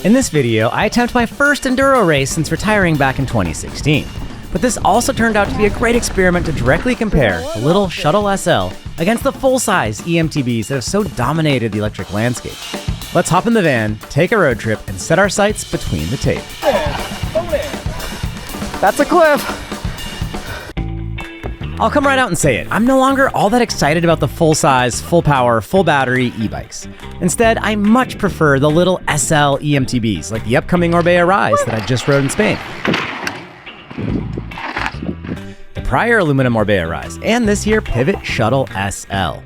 In this video, I attempt my first enduro race since retiring back in 2016. But this also turned out to be a great experiment to directly compare the little Shuttle SL against the full-size eMTBs that have so dominated the electric landscape. Let's hop in the van, take a road trip, and set our sights between the tape. That's a cliff! I'll come right out and say it. I'm no longer all that excited about the full-size, full-power, full-battery e-bikes. Instead, I much prefer the little SL eMTBs, like the upcoming Orbea Rise that I just rode in Spain, the prior aluminum Orbea Rise, and this year Pivot Shuttle SL.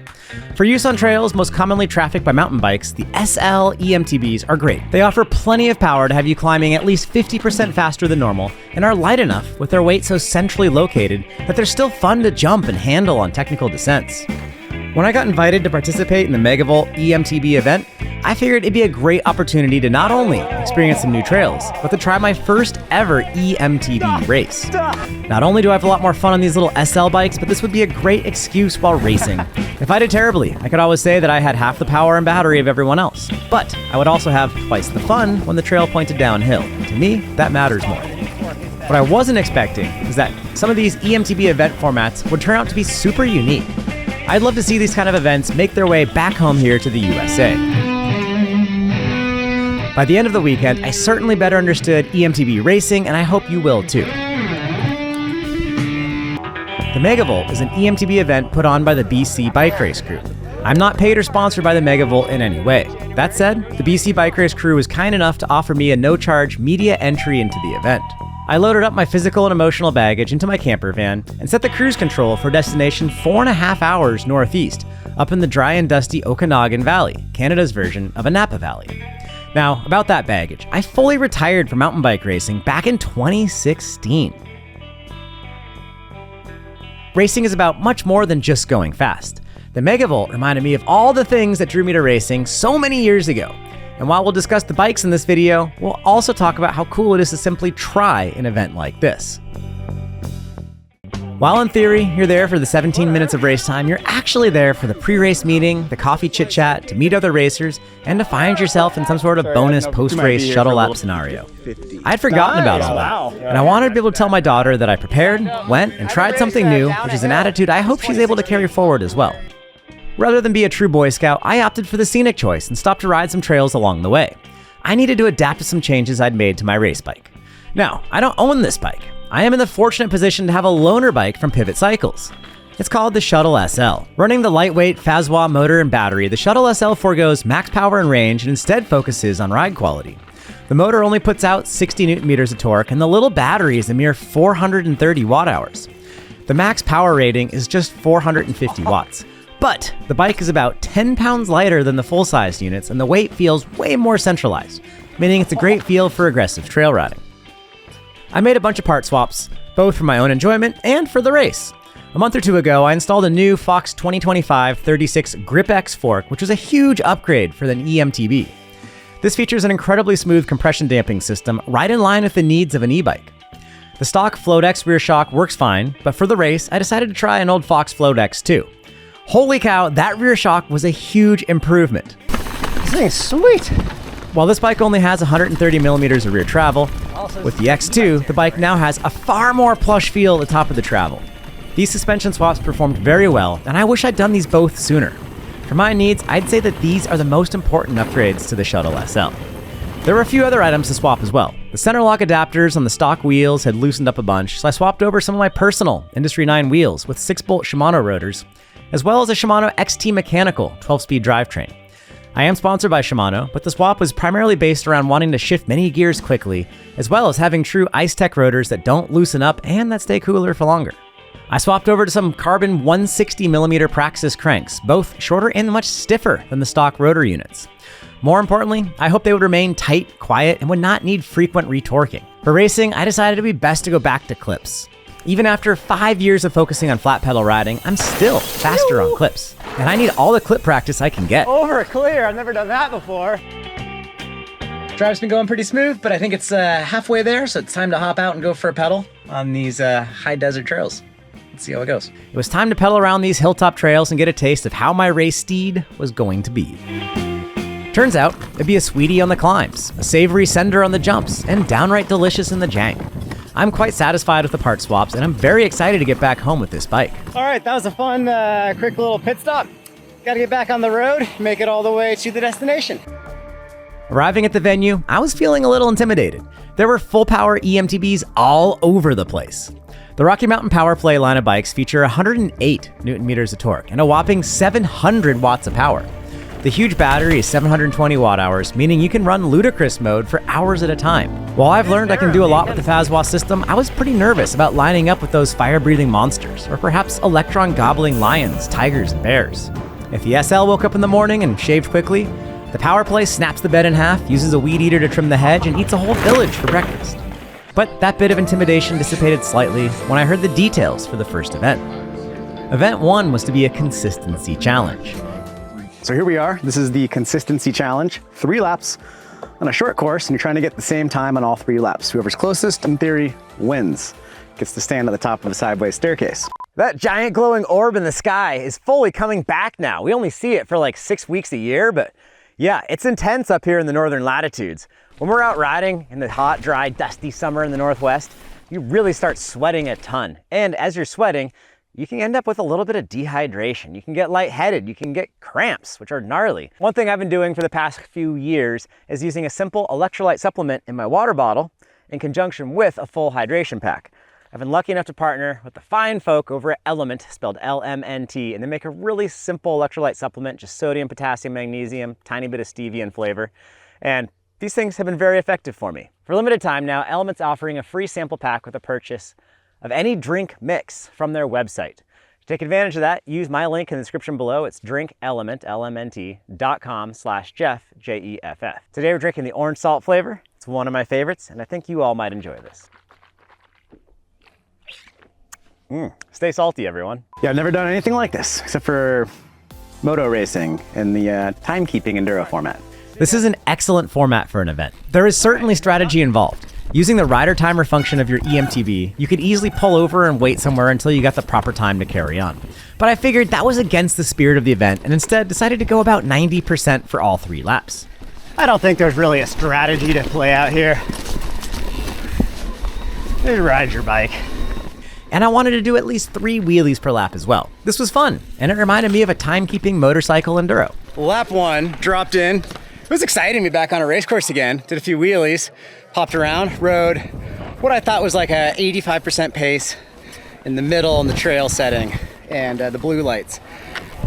For use on trails most commonly trafficked by mountain bikes, the SL eMTBs are great. They offer plenty of power to have you climbing at least 50% faster than normal, and are light enough with their weight so centrally located that they're still fun to jump and handle on technical descents. When I got invited to participate in the Megavolt eMTB event, I figured it'd be a great opportunity to not only experience some new trails, but to try my first ever eMTB race. Not only do I have a lot more fun on these little SL bikes, but this would be a great excuse while racing. If I did terribly, I could always say that I had half the power and battery of everyone else. But I would also have twice the fun when the trail pointed downhill. To me, that matters more. What I wasn't expecting is that some of these eMTB event formats would turn out to be super unique. I'd love to see these kind of events make their way back home here to the USA. By the end of the weekend, I certainly better understood eMTB racing, and I hope you will too. The Megavolt is an eMTB event put on by the BC Bike Race Crew. I'm not paid or sponsored by the Megavolt in any way. That said, the BC Bike Race Crew was kind enough to offer me a no-charge media entry into the event. I loaded up my physical and emotional baggage into my camper van and set the cruise control for a destination 4.5 hours northeast, up in the dry and dusty Okanagan Valley, Canada's version of a Napa Valley. Now, about that baggage, I fully retired from mountain bike racing back in 2016. Racing is about much more than just going fast. The Megavolt reminded me of all the things that drew me to racing so many years ago. And while we'll discuss the bikes in this video, we'll also talk about how cool it is to simply try an event like this. While in theory, you're there for the 17 minutes of race time, you're actually there for the pre-race meeting, the coffee chit-chat, to meet other racers, and to find yourself in some sort of bonus post-race shuttle lap scenario. I'd forgotten about all that, and I wanted to be able to tell my daughter that I prepared, went, and tried something new, which is an attitude I hope she's able to carry forward as well. Rather than be a true Boy Scout, I opted for the scenic choice and stopped to ride some trails along the way. I needed to adapt to some changes I'd made to my race bike. Now, I don't own this bike. I am in the fortunate position to have a loaner bike from Pivot Cycles. It's called the Shuttle SL. Running the lightweight Fazwa motor and battery, the Shuttle SL forgoes max power and range and instead focuses on ride quality. The motor only puts out 60 Nm of torque, and the little battery is a mere 430 watt-hours. The max power rating is just 450 watts. But the bike is about 10 pounds lighter than the full-size units, and the weight feels way more centralized, meaning it's a great feel for aggressive trail riding. I made a bunch of part swaps, both for my own enjoyment and for the race. A month or two ago, I installed a new Fox 2025-36 Grip X fork, which was a huge upgrade for an eMTB. This features an incredibly smooth compression damping system right in line with the needs of an e-bike. The stock Float X rear shock works fine, but for the race, I decided to try an old Fox Float X 2. Holy cow, that rear shock was a huge improvement. This thing's sweet. While this bike only has 130 millimeters of rear travel, with the X2, the bike now has a far more plush feel at the top of the travel. These suspension swaps performed very well, and I wish I'd done these both sooner. For my needs, I'd say that these are the most important upgrades to the Shuttle SL. There were a few other items to swap as well. The center lock adapters on the stock wheels had loosened up a bunch, so I swapped over some of my personal Industry 9 wheels with 6-bolt Shimano rotors, as well as a Shimano XT Mechanical 12-speed drivetrain. I am sponsored by Shimano, but the swap was primarily based around wanting to shift many gears quickly, as well as having true Ice Tech rotors that don't loosen up and that stay cooler for longer. I swapped over to some carbon 160mm Praxis cranks, both shorter and much stiffer than the stock rotor units. More importantly, I hope they would remain tight, quiet, and would not need frequent retorquing. For racing, I decided it would be best to go back to clips. Even after 5 years of focusing on flat pedal riding, I'm still faster on clips. And I need all the clip practice I can get. Over clear, I've never done that before. Drive's been going pretty smooth, but I think it's halfway there, so it's time to hop out and go for a pedal on these high desert trails. Let's see how it goes. It was time to pedal around these hilltop trails and get a taste of how my race steed was going to be. Turns out, it'd be a sweetie on the climbs, a savory sender on the jumps, and downright delicious in the jank. I'm quite satisfied with the part swaps, and I'm very excited to get back home with this bike. All right, that was a fun, quick little pit stop. Got to get back on the road, make it all the way to the destination. Arriving at the venue, I was feeling a little intimidated. There were full-power eMTBs all over the place. The Rocky Mountain Power Play line of bikes feature 108 Newton meters of torque and a whopping 700 watts of power. The huge battery is 720 watt hours, meaning you can run ludicrous mode for hours at a time. While I've learned I can do a lot with the FazWa system, I was pretty nervous about lining up with those fire-breathing monsters, or perhaps electron-gobbling lions, tigers, and bears. If the SL woke up in the morning and shaved quickly, the Power Play snaps the bed in half, uses a weed eater to trim the hedge, and eats a whole village for breakfast. But that bit of intimidation dissipated slightly when I heard the details for the first event. Event 1 was to be a consistency challenge. So here we are. This is the consistency challenge. 3 laps on a short course, and you're trying to get the same time on all 3 laps. Whoever's closest, in theory, wins. Gets to stand at the top of a sideways staircase. That giant glowing orb in the sky is fully coming back now. We only see it for like 6 weeks a year, but yeah, it's intense up here in the northern latitudes. When we're out riding in the hot, dry, dusty summer in the Northwest, you really start sweating a ton. And as you're sweating, you can end up with a little bit of dehydration. You can get lightheaded, you can get cramps, which are gnarly. One thing I've been doing for the past few years is using a simple electrolyte supplement in my water bottle in conjunction with a full hydration pack. I've been lucky enough to partner with the fine folk over at LMNT, spelled LMNT, and they make a really simple electrolyte supplement, just sodium, potassium, magnesium, tiny bit of stevia in flavor. And these things have been very effective for me. For a limited time now, LMNT's offering a free sample pack with a purchase of any drink mix from their website. To take advantage of that, use my link in the description below. It's drinklmnt.com/Jeff, Jeff. Today we're drinking the orange salt flavor. It's one of my favorites, and I think you all might enjoy this. Stay salty, everyone. Yeah, I've never done anything like this, except for moto racing in the timekeeping enduro format. This is an excellent format for an event. There is certainly strategy involved. Using the rider timer function of your eMTB, you could easily pull over and wait somewhere until you got the proper time to carry on. But I figured that was against the spirit of the event and instead decided to go about 90% for all 3 laps. I don't think there's really a strategy to play out here. Just ride your bike. And I wanted to do at least 3 wheelies per lap as well. This was fun, and it reminded me of a timekeeping motorcycle enduro. Lap 1, dropped in. It was exciting to be back on a race course again. Did a few wheelies, popped around, rode what I thought was like a 85% pace in the middle in the trail setting and the blue lights.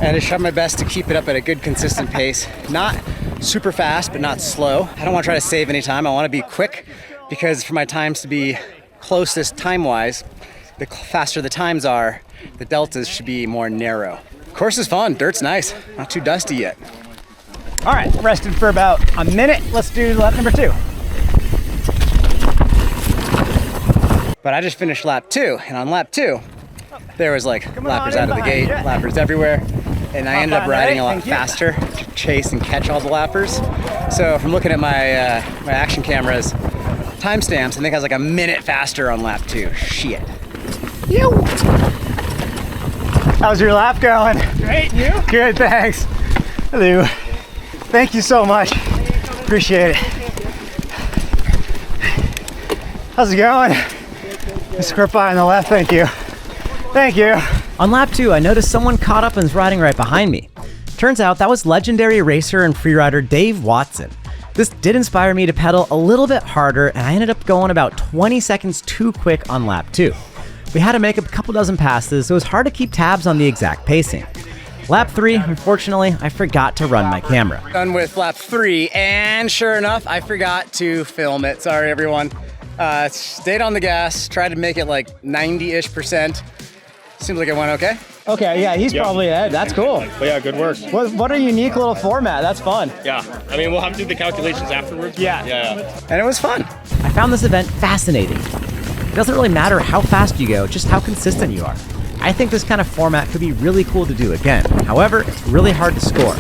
And I tried my best to keep it up at a good consistent pace. Not super fast, but not slow. I don't want to try to save any time. I want to be quick because for my times to be closest time-wise, the faster the times are, the deltas should be more narrow. Course is fun, dirt's nice, not too dusty yet. All right, rested for about a minute. Let's do lap number 2. But I just finished lap 2, and on lap 2, there was like lappers out of the gate, lappers everywhere, and I ended up riding a lot faster to chase and catch all the lappers. So from looking at my my action cameras timestamps, I think I was like a minute faster on lap 2. Shit. How's your lap going? Great, you? Good, thanks. Hello. Thank you so much. Appreciate it. How's it going? Mr. Kripa on the left, thank you. Thank you. On lap 2, I noticed someone caught up and was riding right behind me. Turns out that was legendary racer and freerider Dave Watson. This did inspire me to pedal a little bit harder, and I ended up going about 20 seconds too quick on lap 2. We had to make a couple dozen passes, so it was hard to keep tabs on the exact pacing. Lap 3, unfortunately, I forgot to run my camera. Done with lap 3, and sure enough, I forgot to film it. Sorry, everyone. Stayed on the gas, tried to make it like 90-ish%. Seems like it went okay. Okay, yeah, he's probably ahead. That's cool. But yeah, good work. What a unique little format. That's fun. Yeah, I mean, we'll have to do the calculations afterwards. Yeah. And it was fun. I found this event fascinating. It doesn't really matter how fast you go, just how consistent you are. I think this kind of format could be really cool to do again. However, it's really hard to score.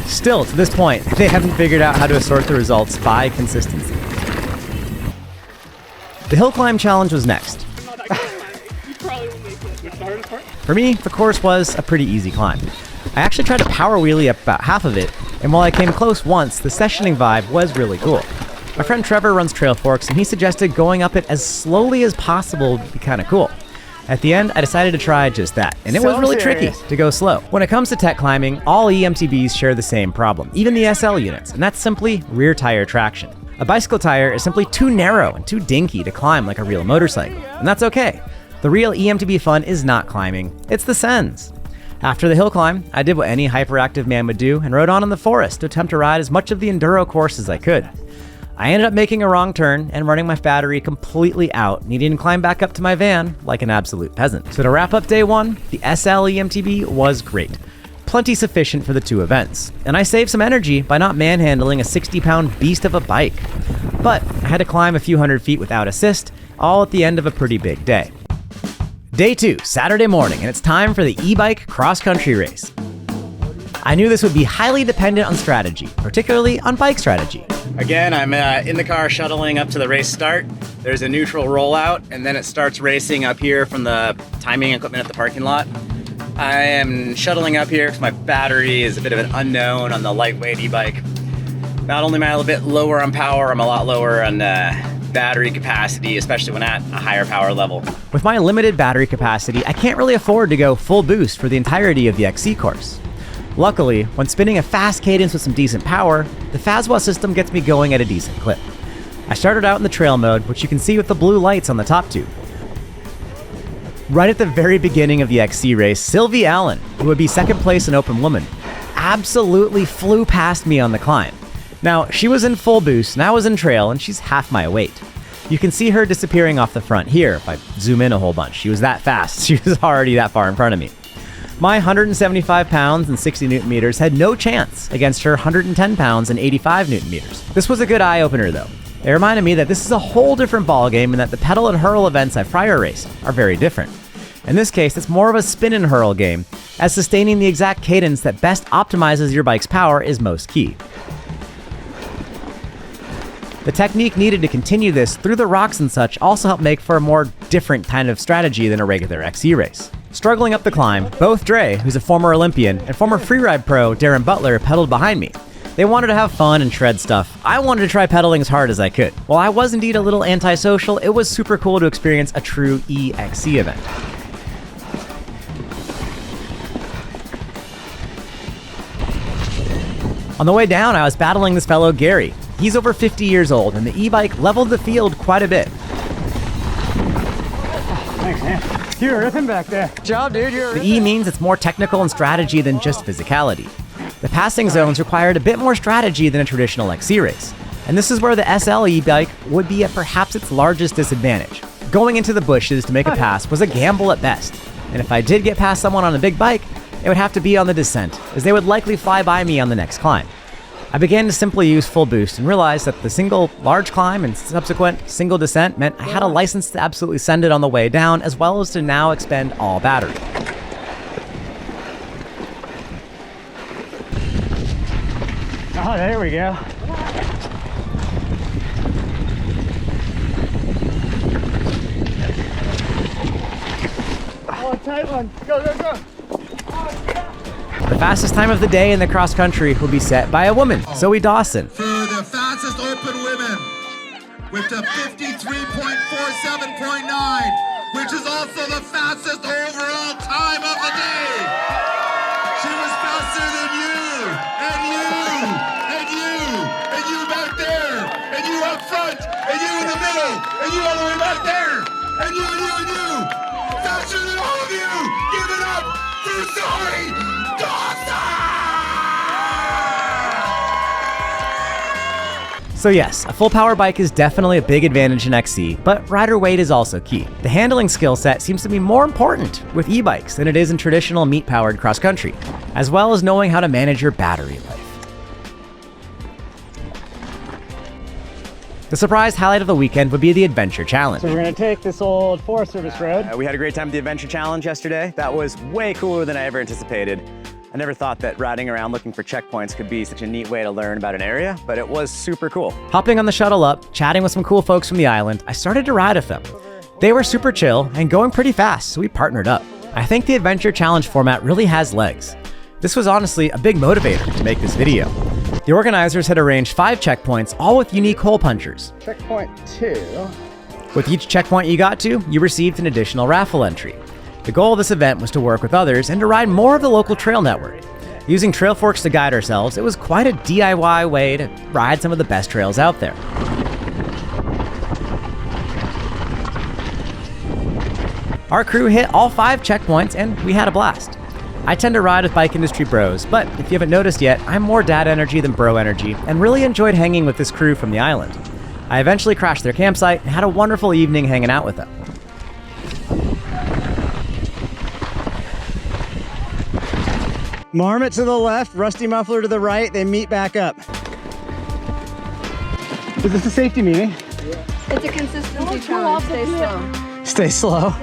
Still, to this point, they haven't figured out how to assort the results by consistency. The hill climb challenge was next. For me, the course was a pretty easy climb. I actually tried to power wheelie up about half of it, And while I came close once, the sessioning vibe was really cool. My friend Trevor runs Trail Forks, and he suggested going up it as slowly as possible would be kind of cool. At the end, I decided to try just that, and it was really tricky to go slow. When it comes to tech climbing, all eMTBs share the same problem, even the SL units, and that's simply rear tire traction. A bicycle tire is simply too narrow and too dinky to climb like a real motorcycle, and that's okay. The real eMTB fun is not climbing, it's the sends. After the hill climb, I did what any hyperactive man would do and rode on in the forest to attempt to ride as much of the Enduro course as I could. I ended up making a wrong turn and running my battery completely out, needing to climb back up to my van like an absolute peasant. So to wrap up day one, the SL eMTB was great. Plenty sufficient for the two events. And I saved some energy by not manhandling a 60-pound beast of a bike. But I had to climb a few hundred feet without assist, all at the end of a pretty big day. Day 2, Saturday morning, and it's time for the e-bike cross-country race. I knew this would be highly dependent on strategy, particularly on bike strategy. Again, I'm in the car shuttling up to the race start. There's a neutral rollout, and then it starts racing up here from the timing equipment at the parking lot. I am shuttling up here because my battery is a bit of an unknown on the lightweight e-bike. Not only am I a little bit lower on power, I'm a lot lower on battery capacity, especially when at a higher power level. With my limited battery capacity, I can't really afford to go full boost for the entirety of the XC course. Luckily, when spinning a fast cadence with some decent power, the Fazwa system gets me going at a decent clip. I started out in the trail mode, which you can see with the blue lights on the top tube. Right at the very beginning of the XC race, Sylvie Allen, who would be second place in Open Woman, absolutely flew past me on the climb. Now, she was in full boost and I was in trail, and she's half my weight. You can see her disappearing off the front here if I zoom in a whole bunch. She was that fast. She was already that far in front of me. My 175 pounds and 60 newton meters had no chance against her 110 pounds and 85 newton meters. This was a good eye-opener though. It reminded me that this is a whole different ballgame and that the pedal and hurl events I've prior raced are very different. In this case, it's more of a spin and hurl game, as sustaining the exact cadence that best optimizes your bike's power is most key. The technique needed to continue this through the rocks and such also helped make for a more different kind of strategy than a regular XC race. Struggling up the climb, both Dre, who's a former Olympian, and former freeride pro Darren Butler pedaled behind me. They wanted to have fun and shred stuff. I wanted to try pedaling as hard as I could. While I was indeed a little antisocial, it was super cool to experience a true EXC event. On the way down, I was battling this fellow Gary. He's over 50 years old, and the e-bike leveled the field quite a bit. Thanks, man. You're ripping back there. Good job, dude. The E means it's more technical and strategy than just physicality. The passing zones required a bit more strategy than a traditional XC race, and this is where the SL e-bike would be at perhaps its largest disadvantage. Going into the bushes to make a pass was a gamble at best, and if I did get past someone on a big bike, it would have to be on the descent, as they would likely fly by me on the next climb. I began to simply use full boost and realized that the single large climb and subsequent single descent meant I had a license to absolutely send it on the way down, as well as to now expend all battery. Oh, there we go. Oh, tight one. Go, go, go. The fastest time of the day in the cross country will be set by a woman, Zoe Dawson. For the fastest open women with the 53.47.9, which is also the fastest overall time of the day. She was faster than you, and you, and you, and you back there, and you up front, and you in the middle, and you all the way back there, and you, and you, and you. Faster than all of you. Give it up for Zoe Dawson! So yes, a full power bike is definitely a big advantage in XC, but rider weight is also key. The handling skill set seems to be more important with e-bikes than it is in traditional meat-powered cross-country, as well as knowing how to manage your battery life. The surprise highlight of the weekend would be the Adventure Challenge. So we're gonna take this old Forest Service road. We had a great time at the Adventure Challenge yesterday. That was way cooler than I ever anticipated. I never thought that riding around looking for checkpoints could be such a neat way to learn about an area, but it was super cool. Hopping on the shuttle up, chatting with some cool folks from the island, I started to ride with them. They were super chill and going pretty fast, so we partnered up. I think the Adventure Challenge format really has legs. This was honestly a big motivator to make this video. The organizers had arranged 5 checkpoints, all with unique hole punchers. Checkpoint 2. With each checkpoint you got to, you received an additional raffle entry. The goal of this event was to work with others and to ride more of the local trail network. Using trail forks to guide ourselves, it was quite a DIY way to ride some of the best trails out there. Our crew hit all 5 checkpoints and we had a blast. I tend to ride with bike industry bros, but if you haven't noticed yet, I'm more dad energy than bro energy and really enjoyed hanging with this crew from the island. I eventually crashed their campsite and had a wonderful evening hanging out with them. Marmot to the left, Rusty Muffler to the right, they meet back up. Is this a safety meeting? It's a consistency challenge. Stay slow. Stay slow.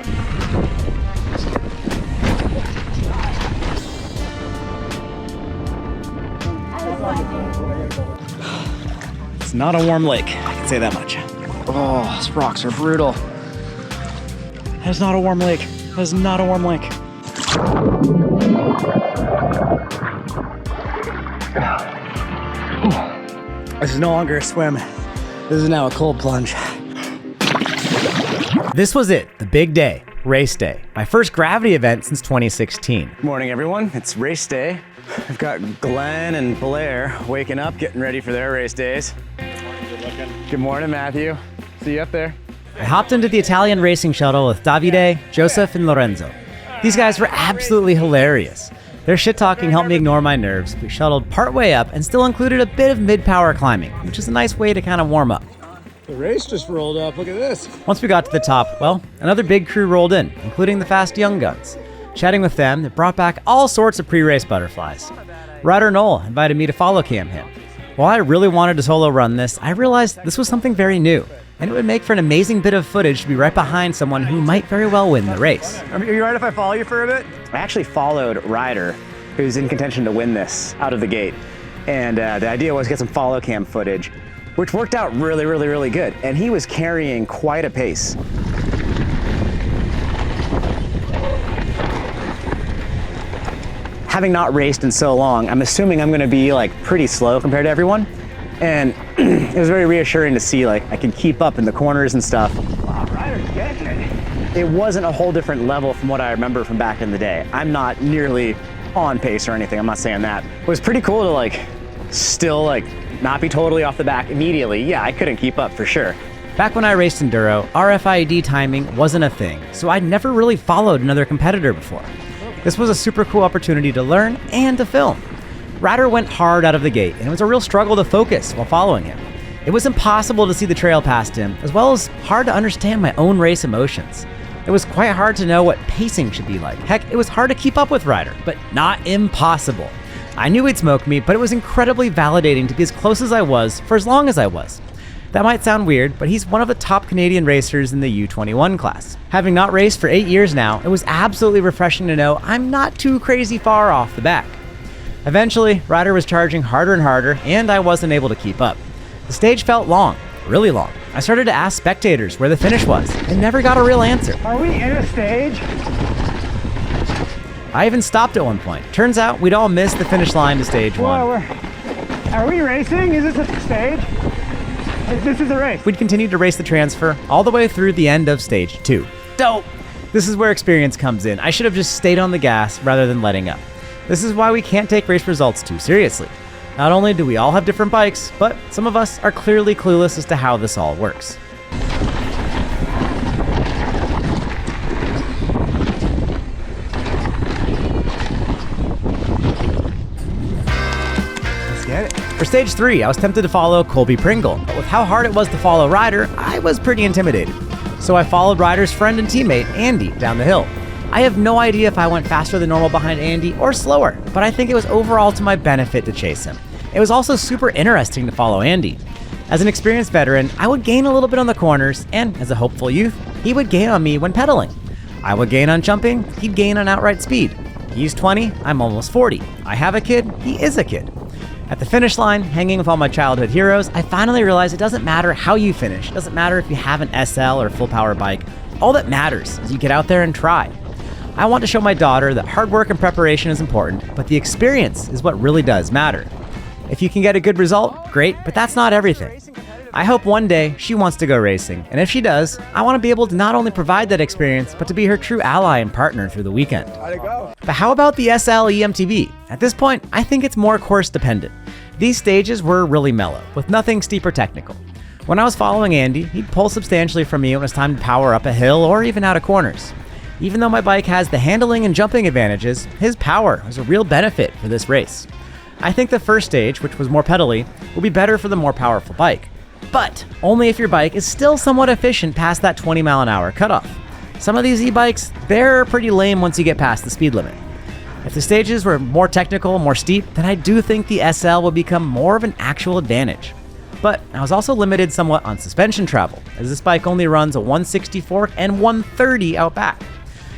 It's not a warm lake, I can say that much. Oh, these rocks are brutal. That is not a warm lake. That is not a warm lake. This is no longer a swim. This is now a cold plunge. This was it, the big day, race day. My first gravity event since 2016. Good morning, everyone. It's race day. I've got Glenn and Blair waking up, getting ready for their race days. Good morning, Matthew. See you up there. I hopped into the Italian racing shuttle with Davide, Joseph, and Lorenzo. These guys were absolutely hilarious. Their shit-talking helped me ignore my nerves. We shuttled partway up and still included a bit of mid-power climbing, which is a nice way to kind of warm up. The race just rolled up. Look at this. Once we got to the top, well, another big crew rolled in, including the fast young guns. Chatting with them, it brought back all sorts of pre-race butterflies. Ryder Noel invited me to follow cam him. While I really wanted to solo run this, I realized this was something very new, and it would make for an amazing bit of footage to be right behind someone who might very well win the race. Are you right if I follow you for a bit? I actually followed Ryder, who's in contention to win this, out of the gate. And the idea was get some follow cam footage, which worked out really, really, really good. And he was carrying quite a pace. Having not raced in so long, I'm assuming I'm gonna be like pretty slow compared to everyone. And it was very reassuring to see like I could keep up in the corners and stuff. Wow, Ryder's getting it. It wasn't a whole different level from what I remember from back in the day. I'm not nearly on pace or anything, I'm not saying that. It was pretty cool to like still like not be totally off the back immediately. Yeah, I couldn't keep up for sure. Back when I raced Enduro, RFID timing wasn't a thing, so I'd never really followed another competitor before. This was a super cool opportunity to learn and to film. Ryder went hard out of the gate, and it was a real struggle to focus while following him. It was impossible to see the trail past him, as well as hard to understand my own race emotions. It was quite hard to know what pacing should be like. Heck, it was hard to keep up with Ryder, but not impossible. I knew he'd smoke me, but it was incredibly validating to be as close as I was for as long as I was. That might sound weird, but he's one of the top Canadian racers in the U21 class. Having not raced for 8 years now, it was absolutely refreshing to know I'm not too crazy far off the back. Eventually, Ryder was charging harder and harder, and I wasn't able to keep up. The stage felt long, really long. I started to ask spectators where the finish was, and never got a real answer. Are we in a stage? I even stopped at one point. Turns out we'd all missed the finish line to stage one. Are we racing? Is this a stage? This is a race. We'd continued to race the transfer all the way through the end of stage 2. Dope! This is where experience comes in. I should have just stayed on the gas rather than letting up. This is why we can't take race results too seriously. Not only do we all have different bikes, but some of us are clearly clueless as to how this all works. Let's get it. For stage 3, I was tempted to follow Colby Pringle, but with how hard it was to follow Ryder, I was pretty intimidated. So I followed Ryder's friend and teammate, Andy, down the hill. I have no idea if I went faster than normal behind Andy or slower, but I think it was overall to my benefit to chase him. It was also super interesting to follow Andy. As an experienced veteran, I would gain a little bit on the corners, and as a hopeful youth, he would gain on me when pedaling. I would gain on jumping, he'd gain on outright speed. He's 20, I'm almost 40. I have a kid, he is a kid. At the finish line, hanging with all my childhood heroes, I finally realized it doesn't matter how you finish. It doesn't matter if you have an SL or full power bike. All that matters is you get out there and try. I want to show my daughter that hard work and preparation is important, but the experience is what really does matter. If you can get a good result, great, but that's not everything. I hope one day she wants to go racing, and if she does, I want to be able to not only provide that experience, but to be her true ally and partner through the weekend. But how about the SL eMTB? At this point, I think it's more course dependent. These stages were really mellow, with nothing steep or technical. When I was following Andy, he'd pull substantially from me when it was time to power up a hill or even out of corners. Even though my bike has the handling and jumping advantages, his power was a real benefit for this race. I think the first stage, which was more pedally, will be better for the more powerful bike. But only if your bike is still somewhat efficient past that 20-mile-an-hour cutoff. Some of these e-bikes, they're pretty lame once you get past the speed limit. If the stages were more technical, more steep, then I do think the SL will become more of an actual advantage. But I was also limited somewhat on suspension travel, as this bike only runs a 160 fork and 130 out back.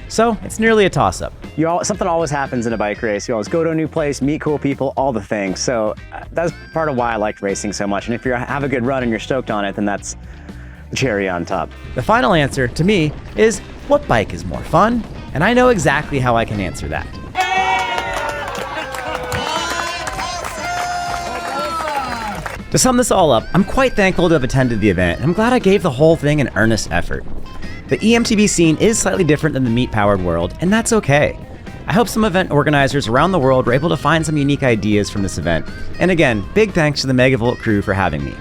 So it's nearly a toss-up. Something always happens in a bike race. You always go to a new place, meet cool people, all the things. So that's part of why I like racing so much. And if you have a good run and you're stoked on it, then that's the cherry on top. The final answer, to me, is what bike is more fun? And I know exactly how I can answer that. To sum this all up, I'm quite thankful to have attended the event, and I'm glad I gave the whole thing an earnest effort. The eMTB scene is slightly different than the meat-powered world, and that's okay. I hope some event organizers around the world were able to find some unique ideas from this event. And again, big thanks to the Megavolt crew for having me.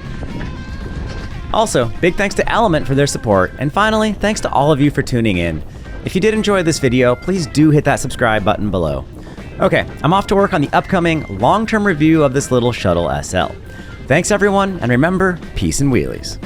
Also, big thanks to LMNT for their support, and finally, thanks to all of you for tuning in. If you did enjoy this video, please do hit that subscribe button below. Okay, I'm off to work on the upcoming long-term review of this little Shuttle SL. Thanks everyone, and remember, peace and wheelies.